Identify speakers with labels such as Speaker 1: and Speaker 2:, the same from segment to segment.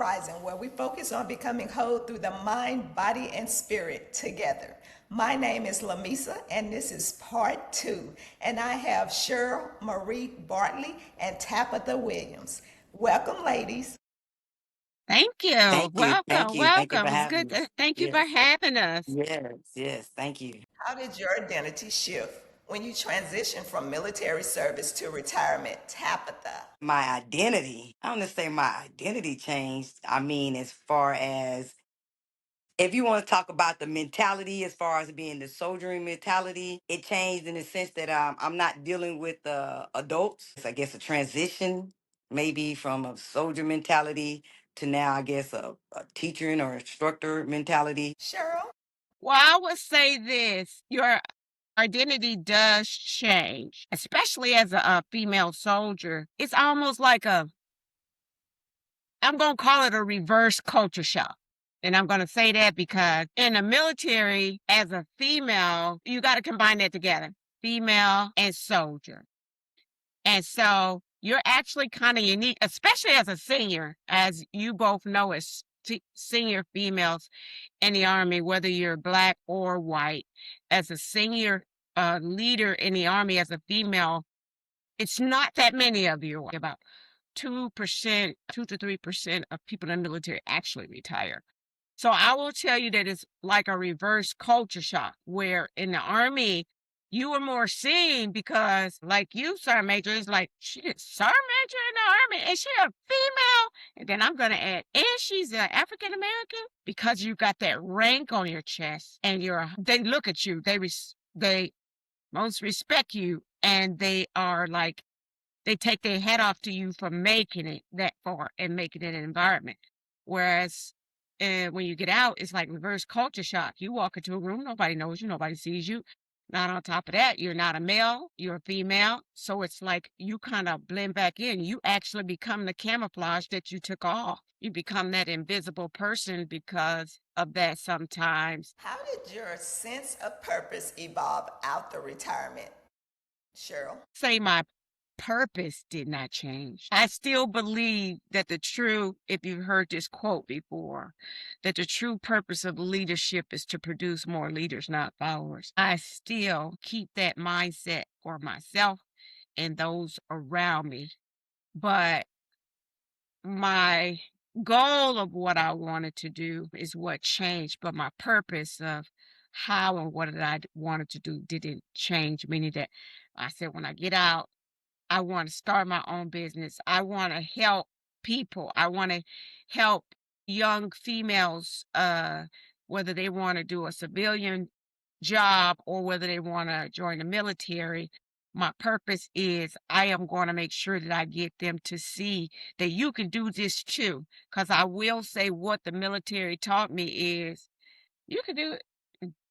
Speaker 1: Rising, where we focus on becoming whole through the mind, body, and spirit together. My name is Lamisa, and this is part two. And I have Cheryl Marie Bartley and Tabitha Williams. Welcome, ladies.
Speaker 2: Thank you.
Speaker 3: Thank you. Thank
Speaker 2: Welcome.
Speaker 3: you. Thank you for
Speaker 2: Welcome. It's
Speaker 3: having
Speaker 2: good.
Speaker 3: us.
Speaker 2: Thank you for
Speaker 3: Yes.
Speaker 2: having us.
Speaker 3: Yes. Yes. Thank you.
Speaker 1: How did your identity shift when you transitioned from military service to retirement? Tabitha.
Speaker 3: My identity, I want to say my identity changed. I mean, as far as if you want to talk about the mentality, as far as being the soldiering mentality, it changed in the sense that I'm not dealing with adults. I guess a transition, maybe from a soldier mentality to now, I guess, a teacher or instructor mentality.
Speaker 1: Cheryl.
Speaker 2: Well, I would say this your identity does change, especially as a female soldier. It's almost like I'm going to call it a reverse culture shock. And I'm going to say that because in the military, as a female, you got to combine that together female and soldier. And so you're actually kind of unique, especially as a senior, as you both know, as senior females in the Army, whether you're black or white, as a senior leader in the Army as a female, it's not that many of you. About 2%, 2 to 3% of people in the military actually retire. So I will tell you that it's like a reverse culture shock where in the Army, you were more seen because, like you, Sergeant Major, is like, she is Sergeant Major in the Army. Is she a female? And then I'm going to add, and she's an African American because you got that rank on your chest and they look at you. They most respect you and they are like, they take their head off to you for making it that far and making it an environment. Whereas when you get out, it's like reverse culture shock. You walk into a room, nobody knows you, nobody sees you. Not on top of that, you're not a male, you're a female. So it's like you kind of blend back in. You actually become the camouflage that you took off. You become that invisible person because of that sometimes.
Speaker 1: How did your sense of purpose evolve out the retirement? Cheryl.
Speaker 2: Say my purpose did not change. I still believe that if you've heard this quote before, that the true purpose of leadership is to produce more leaders, not followers. I still keep that mindset for myself and those around me. But my goal of what I wanted to do is what changed, but my purpose of how and what did I wanted to do didn't change, meaning that I said when I get out, I want to start my own business. I want to help people. I want to help young females, whether they want to do a civilian job or whether they want to join the military. My purpose is I am going to make sure that I get them to see that you can do this too. Because I will say what the military taught me is you can do it.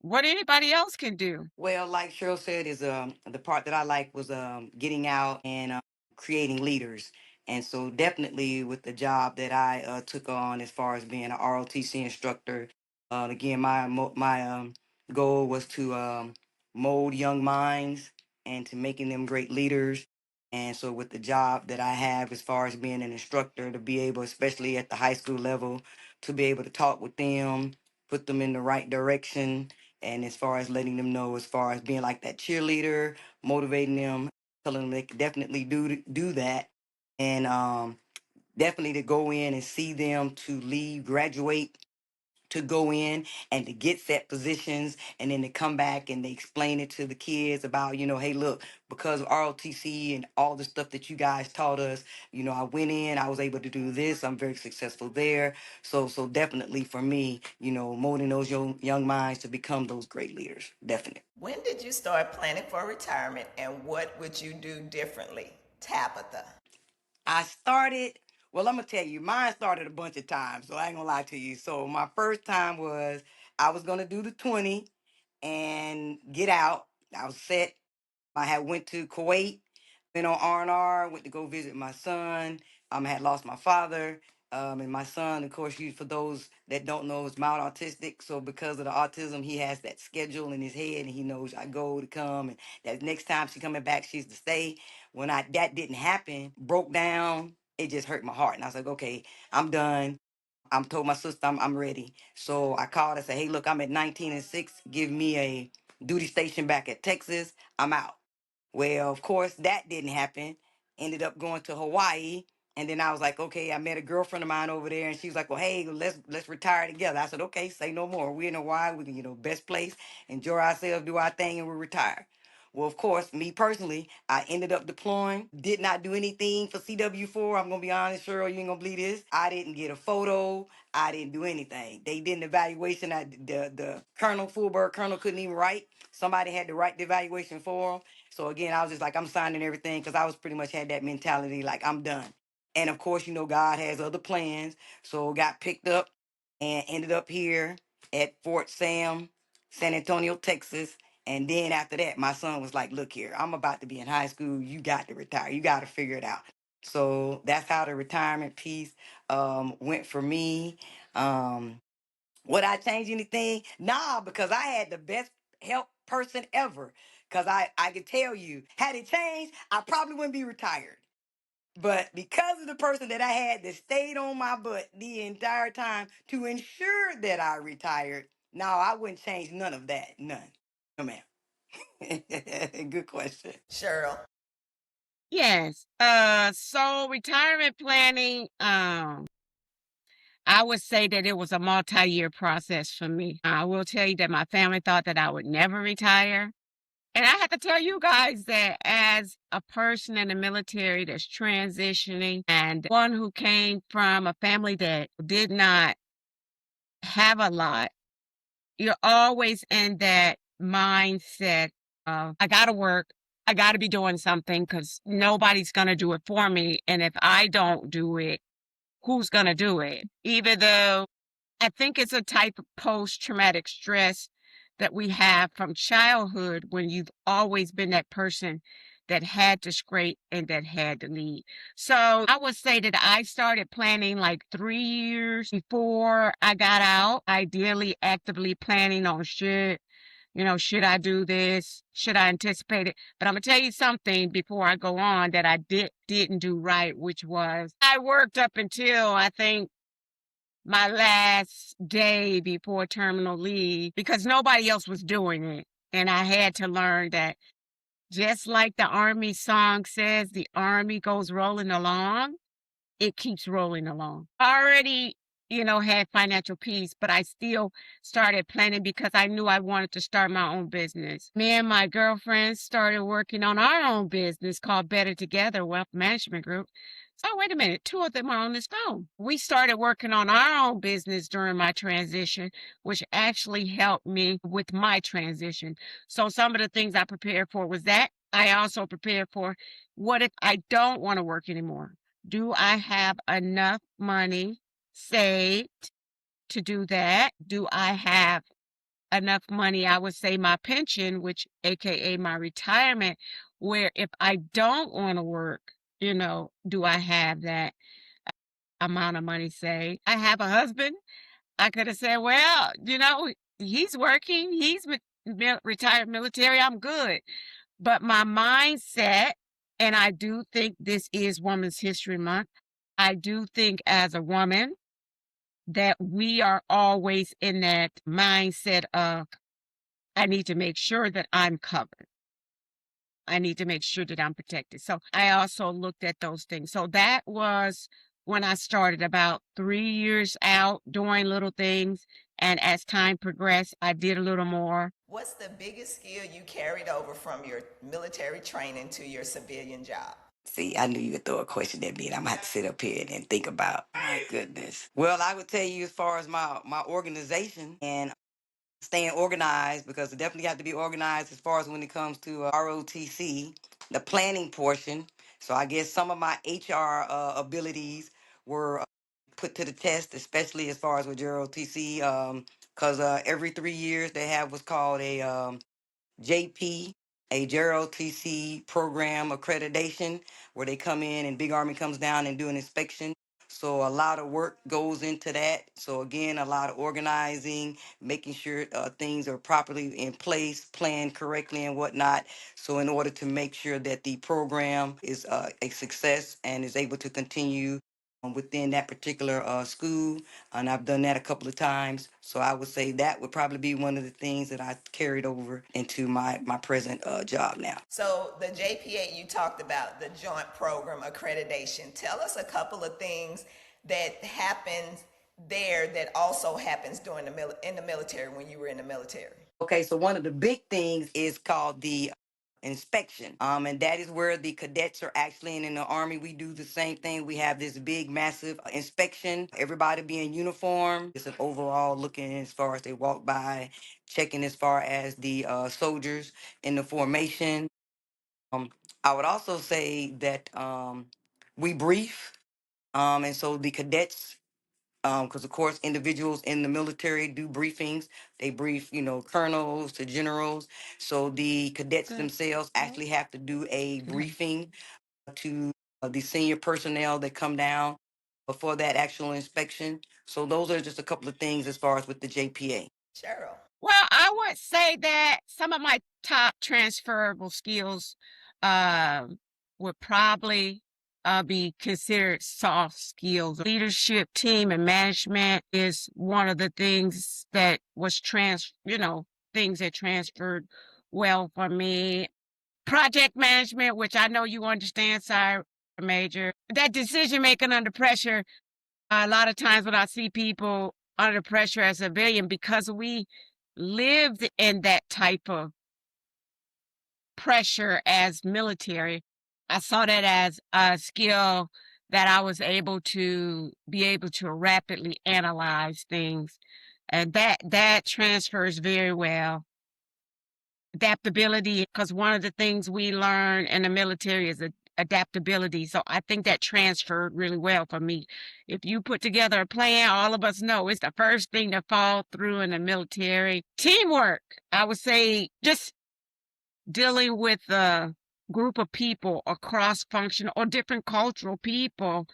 Speaker 2: What anybody else can do.
Speaker 3: Well, like Cheryl said, is the part that I like was getting out and creating leaders, and so definitely with the job that I took on as far as being an ROTC instructor, again my goal was to mold young minds and to making them great leaders. And so with the job that I have as far as being an instructor, to be able, especially at the high school level, to be able to talk with them, put them in the right direction, and as far as letting them know, as far as being like that cheerleader, motivating them, telling them they can definitely do that, and definitely to go in and see them to leave, graduate, to go in and to get set positions, and then to come back and they explain it to the kids about, hey, look, because of ROTC and all the stuff that you guys taught us, I went in, I was able to do this, I'm very successful there. So definitely for me, molding those young minds to become those great leaders, definitely.
Speaker 1: When did you start planning for retirement and what would you do differently? Tabitha.
Speaker 3: I started, well, I'm gonna tell you, mine started a bunch of times, so I ain't gonna lie to you. So my first time was I was gonna do the 20 and get out. I was set. I had went to Kuwait, been on R&R, went to go visit my son. I had lost my father. And my son, of course, for those that don't know, is mild autistic. So because of the autism, he has that schedule in his head, and he knows I go to come, and that next time she's coming back, she's to stay. When that didn't happen, broke down, it just hurt my heart, and I was like, okay, I'm done. I'm told my sister I'm ready. So I called. I said, hey, look, I'm at 19 and 6. Give me a duty station back at Texas. I'm out. Well, of course, that didn't happen. Ended up going to Hawaii. And then I was like, okay, I met a girlfriend of mine over there, and she was like, well, hey, let's retire together. I said, okay, say no more. We're in Hawaii. We can, best place, enjoy ourselves, do our thing, and we retire. Well, of course, me personally, I ended up deploying, did not do anything for CW4. I'm going to be honest, Cheryl, you ain't going to believe this. I didn't get a photo. I didn't do anything. They did an evaluation. The colonel, Fulberg colonel, couldn't even write. Somebody had to write the evaluation for him. So again, I was just like, I'm signing everything because I was pretty much had that mentality, like I'm done. And of course, God has other plans. So got picked up and ended up here at Fort Sam, San Antonio, Texas. And then after that, my son was like, look here, I'm about to be in high school. You got to retire. You got to figure it out. So that's how the retirement piece went for me. Um, would I change anything? Nah, because I had the best help person ever. Because I could tell you, had it changed, I probably wouldn't be retired. But because of the person that I had that stayed on my butt the entire time to ensure that I retired, no, I wouldn't change none of that. None. No, ma'am. Good question.
Speaker 1: Cheryl.
Speaker 2: Yes. So retirement planning, I would say that it was a multi-year process for me. I will tell you that my family thought that I would never retire. And I have to tell you guys that as a person in the military that's transitioning and one who came from a family that did not have a lot, you're always in that mindset of, I got to work. I got to be doing something because nobody's going to do it for me. And if I don't do it, who's going to do it? Even though I think it's a type of post-traumatic stress that we have from childhood when you've always been that person that had to scrape and that had to lead. So I would say that I started planning like 3 years before I got out, ideally actively planning on should I do this? Should I anticipate it? But I'm gonna tell you something before I go on that I didn't do right, which was I worked up until I think my last day before terminal leave because nobody else was doing it. And I had to learn that just like the Army song says, the Army goes rolling along, it keeps rolling along. I already, had financial peace, but I still started planning because I knew I wanted to start my own business. Me and my girlfriends started working on our own business called Better Together Wealth Management Group. So wait a minute, two of them are on this phone. We started working on our own business during my transition, which actually helped me with my transition. So some of the things I prepared for was that. I also prepared for what if I don't want to work anymore? Do I have enough money saved to do that? Do I have enough money, I would say my pension, which AKA my retirement, where if I don't want to work, do I have that amount of money saved? I have a husband. I could have said, well, he's working, he's retired military, I'm good. But my mindset, and I do think this is Women's History Month, I do think as a woman that we are always in that mindset of, I need to make sure that I'm covered. I need to make sure that I'm protected. So I also looked at those things. So that was when I started about 3 years out doing little things. And as time progressed, I did a little more.
Speaker 1: What's the biggest skill you carried over from your military training to your civilian job?
Speaker 3: See, I knew you would throw a question at me, and I'm gonna have to sit up here and think about. My goodness. Well, I would tell you as far as my organization and staying organized, because it definitely have to be organized as far as when it comes to ROTC, the planning portion. So I guess some of my HR abilities were put to the test, especially as far as with your ROTC, because every 3 years they have what's called a JP, a Gerald TC program accreditation, where they come in and Big Army comes down and do an inspection. So a lot of work goes into that. So again, a lot of organizing, making sure things are properly in place, planned correctly and whatnot. So in order to make sure that the program is a success and is able to continue within that particular school, and I've done that a couple of times. So I would say that would probably be one of the things that I carried over into my present job now.
Speaker 1: So the JPA you talked about, the Joint Program Accreditation. Tell us a couple of things that happens there that also happens during in the military when you were in the military.
Speaker 3: Okay, so one of the big things is called the inspection. And that is where the cadets are actually in the Army. We do the same thing. We have this big, massive inspection. Everybody be in uniform. It's an overall looking as far as they walk by, checking as far as the soldiers in the formation. I would also say that we brief. And so the cadets, because of course individuals in the military do briefings. They brief, colonels to generals. So the cadets themselves actually have to do a briefing to the senior personnel that come down before that actual inspection. So those are just a couple of things as far as with the JPA.
Speaker 1: Cheryl.
Speaker 2: Well, I would say that some of my top transferable skills would probably be considered soft skills. Leadership, team, and management is one of the things that was things that transferred well for me. Project management, which I know you understand, Sire Major. That decision making under pressure. A lot of times when I see people under pressure as a civilian, because we lived in that type of pressure as military, I saw that as a skill that I was able to rapidly analyze things. And that transfers very well. Adaptability, because one of the things we learn in the military is adaptability. So I think that transferred really well for me. If you put together a plan, all of us know it's the first thing to fall through in the military. Teamwork, I would say, just dealing with a group of people or cross-functional or different cultural people,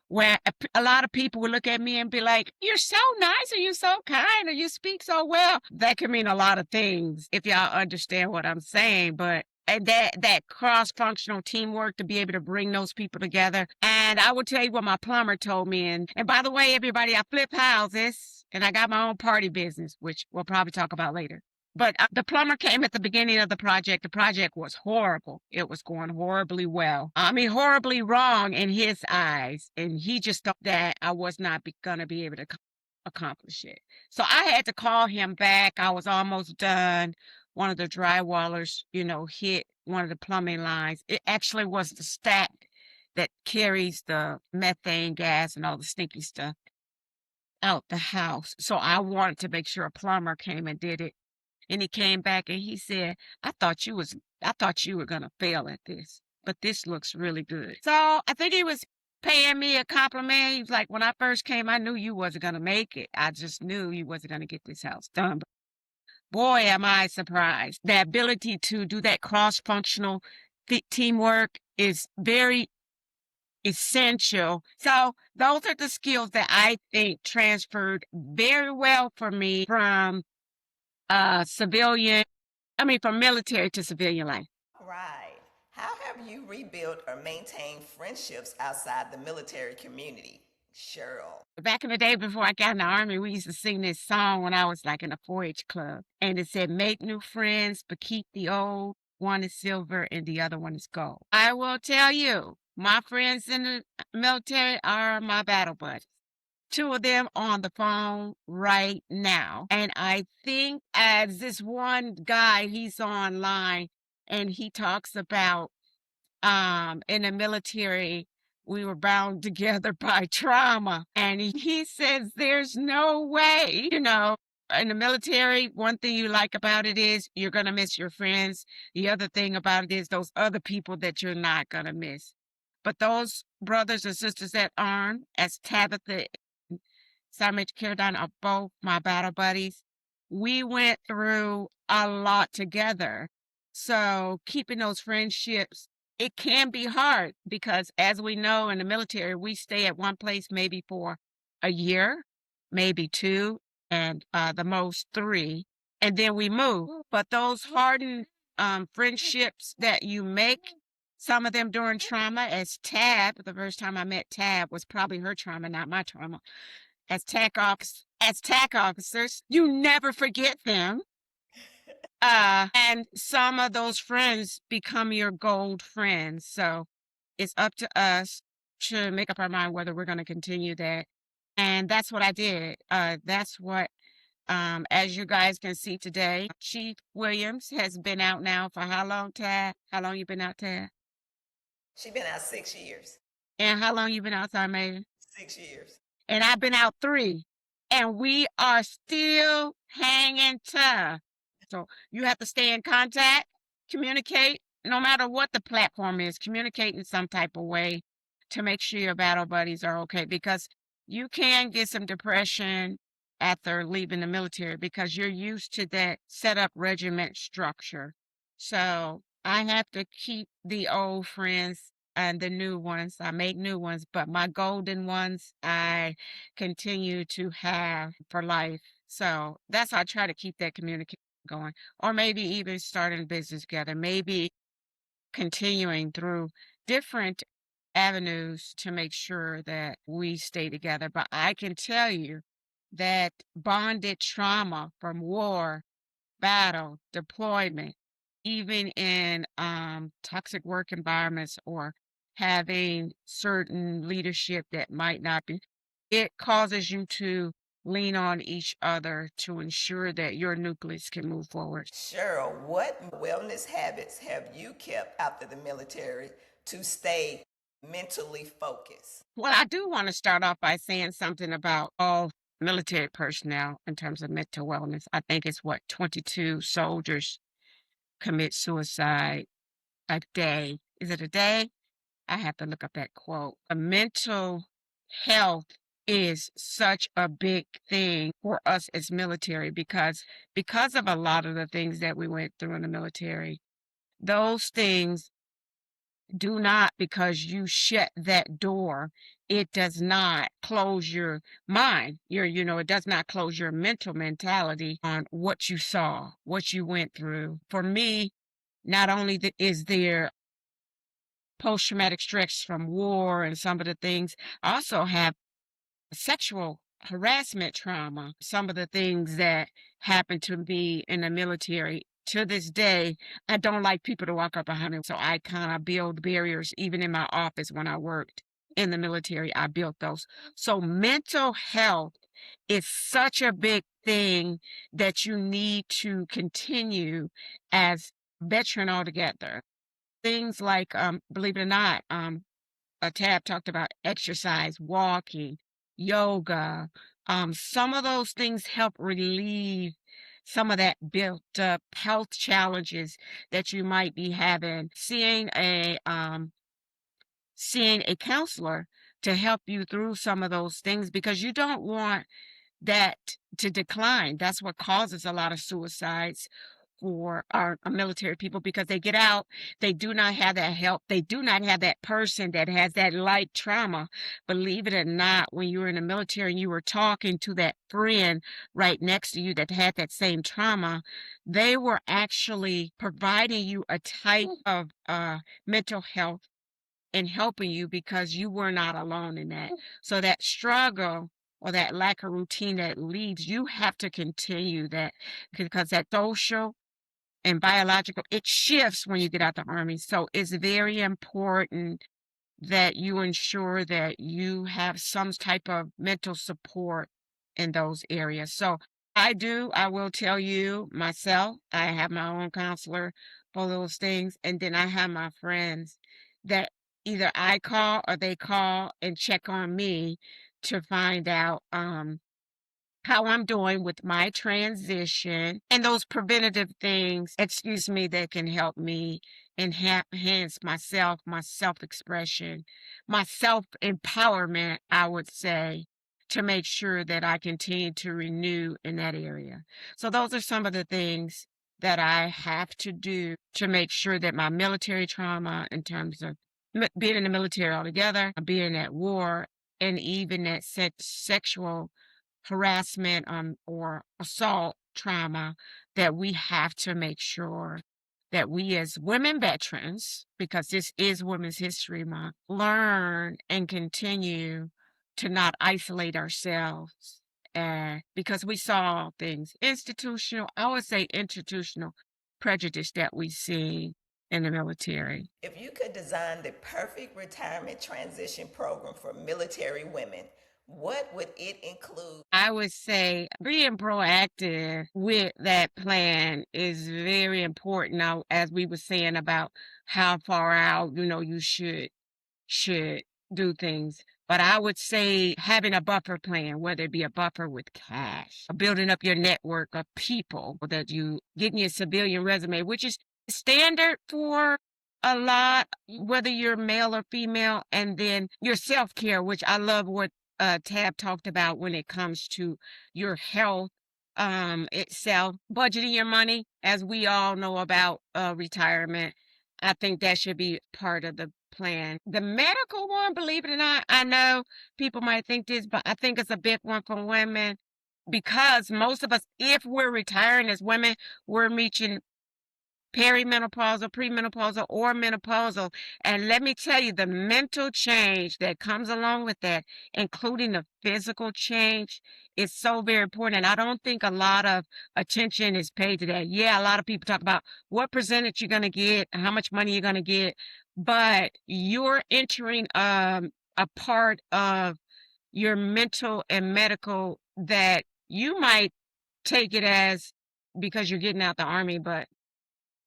Speaker 2: where a lot of people would look at me and be like, "You're so nice, or you're so kind, or you speak so well." That can mean a lot of things if y'all understand what I'm saying. But and that cross-functional teamwork to be able to bring those people together. And I will tell you what my plumber told me. And by the way, everybody, I flip houses and I got my own party business, which we'll probably talk about later. But the plumber came at the beginning of the project. The project was horrible. It was going horribly well. I mean, horribly wrong in his eyes. And he just thought that I was not going to be able to accomplish it. So I had to call him back. I was almost done. One of the drywallers, hit one of the plumbing lines. It actually was the stack that carries the methane gas and all the stinky stuff out the house. So I wanted to make sure a plumber came and did it. And he came back and he said, I thought you were going to fail at this, but this looks really good. So I think he was paying me a compliment. He was like, when I first came, I knew you wasn't going to make it. I just knew you wasn't going to get this house done. But boy, am I surprised. The ability to do that cross-functional teamwork is very essential. So those are the skills that I think transferred very well for me from from military to civilian life.
Speaker 1: Right. How have you rebuilt or maintained friendships outside the military community, Cheryl?
Speaker 2: Back in the day before I got in the Army, we used to sing this song when I was like in a 4-H club. And it said, make new friends, but keep the old. One is silver and the other one is gold. I will tell you, my friends in the military are my battle buddies. 2 of them on the phone right now. And I think as this one guy, he's online and he talks about in the military, we were bound together by trauma. And he says there's no way, in the military, one thing you like about it is you're going to miss your friends. The other thing about it is those other people that you're not going to miss. But those brothers and sisters that aren't, as Tabitha Samich Kirdan are both my battle buddies. We went through a lot together. So keeping those friendships, it can be hard because as we know in the military, we stay at one place maybe for a year, maybe 2, and the most 3, and then we move. But those hardened friendships that you make, some of them during trauma. As Tab, the first time I met Tab was probably her trauma, not my trauma. As TAC officers, you never forget them. And some of those friends become your gold friends. So it's up to us to make up our mind whether we're going to continue that. And that's what I did. That's what, as you guys can see today, Chief Williams has been out now for how long, Tad? How long you been out, Tad?
Speaker 1: She been out 6 years.
Speaker 2: And how long you been outside, Megan?
Speaker 1: 6 years.
Speaker 2: And I've been out 3. And we are still hanging tough. So you have to stay in contact, communicate, no matter what the platform is, communicate in some type of way to make sure your battle buddies are okay, because you can get some depression after leaving the military because you're used to that set up regiment structure. So I have to keep the old friends and the new ones. I make new ones, but my golden ones I continue to have for life. So that's how I try to keep that communication going, or maybe even starting a business together, maybe continuing through different avenues to make sure that we stay together. But I can tell you that bonded trauma from war, battle, deployment, even in toxic work environments or having certain leadership that might not be, it causes you to lean on each other to ensure that your nucleus can move forward.
Speaker 1: Cheryl, what wellness habits have you kept after the military to stay mentally focused?
Speaker 2: Well, I do want to start off by saying something about all military personnel in terms of mental wellness. I think it's 22 soldiers commit suicide a day. Is it a day? I have to look up that quote. A mental health is such a big thing for us as military because of a lot of the things that we went through in the military. Those things do not, because you shut that door, it does not close your mind. It does not close your mentality on what you saw, what you went through. For me, not only is there post-traumatic stress from war and some of the things, I also have sexual harassment trauma. Some of the things that happened to me in the military. To this day, I don't like people to walk up behind me. So I kind of build barriers, even in my office when I worked in the military, I built those. So mental health is such a big thing that you need to continue as veteran altogether. Things like, believe it or not, Tab talked about exercise, walking, yoga. Some of those things help relieve some of that built up health challenges that you might be having. Seeing a counselor to help you through some of those things, because you don't want that to decline. That's what causes a lot of suicides for our military people, because they get out, they do not have that help. They do not have that person that has that light trauma. Believe it or not, when you were in the military and you were talking to that friend right next to you that had that same trauma, they were actually providing you a type of mental health and helping you because you were not alone in that. So that struggle or that lack of routine that leaves, you have to continue that, because that social and biological, it shifts when you get out the Army. So it's very important that you ensure that you have some type of mental support in those areas. So I will tell you myself, I have my own counselor for those things. And then I have my friends that either I call or they call and check on me to find out how I'm doing with my transition and those preventative things, that can help me enhance myself, my self-expression, my self-empowerment, I would say, to make sure that I continue to renew in that area. So those are some of the things that I have to do to make sure that my military trauma, in terms of being in the military altogether, being at war, and even that sexual harassment or assault trauma, that we have to make sure that we as women veterans, because this is Women's History Month, learn and continue to not isolate ourselves. Because we saw things institutional, I would say institutional prejudice that we see in the military.
Speaker 1: If you could design the perfect retirement transition program for military women, what would it include?
Speaker 2: I would say being proactive with that plan is very important. Now, as we were saying about how far out, you should do things. But I would say having a buffer plan, whether it be a buffer with cash, building up your network of people that you getting your civilian resume, which is standard for a lot, whether you're male or female, and then your self-care, which I love what Tab talked about when it comes to your health itself, budgeting your money, as we all know about retirement. I think that should be part of the plan. The medical one, believe it or not, I know people might think this, but I think it's a big one for women because most of us, if we're retiring as women, we're reaching perimenopausal, premenopausal, or menopausal. And let me tell you, the mental change that comes along with that, including the physical change, is so very important. And I don't think a lot of attention is paid to that. Yeah, a lot of people talk about what percentage you're going to get, how much money you're going to get, but you're entering a part of your mental and medical that you might take it as because you're getting out the army, but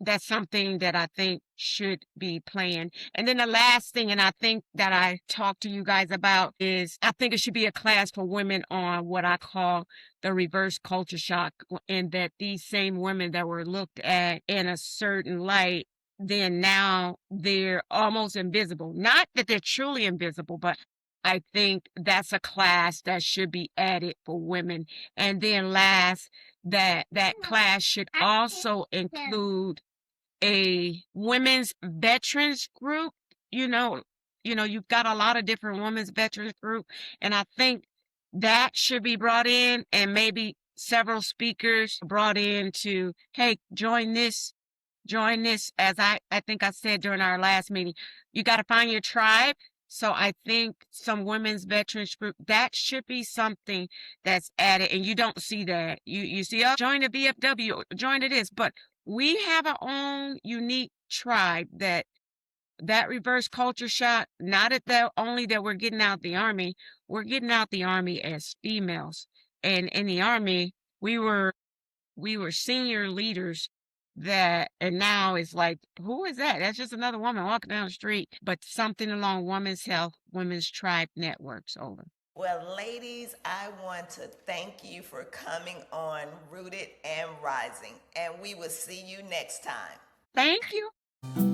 Speaker 2: that's something that I think should be planned. And then the last thing, and I think that I talked to you guys about, is I think it should be a class for women on what I call the reverse culture shock, and that these same women that were looked at in a certain light, then now they're almost invisible. Not that they're truly invisible, but I think that's a class that should be added for women. And then last, that class should also include a women's veterans group. You know, you've got a lot of different women's veterans group, and I think that should be brought in, and maybe several speakers brought in to, hey, join this. As I think I said during our last meeting, you got to find your tribe. So I think some women's veterans group, that should be something that's added. And you don't see that. You see, oh, join the VFW, join this. But we have our own unique tribe that reverse culture shock, not that only that we're getting out the army, we're getting out the army as females. And in the army, we were senior leaders that, and now it's like, who is that? That's just another woman walking down the street. But something along women's health, women's tribe networks. Over.
Speaker 1: Well, ladies, I want to thank you for coming on Rooted and Rising, and we will see you next time.
Speaker 2: Thank you.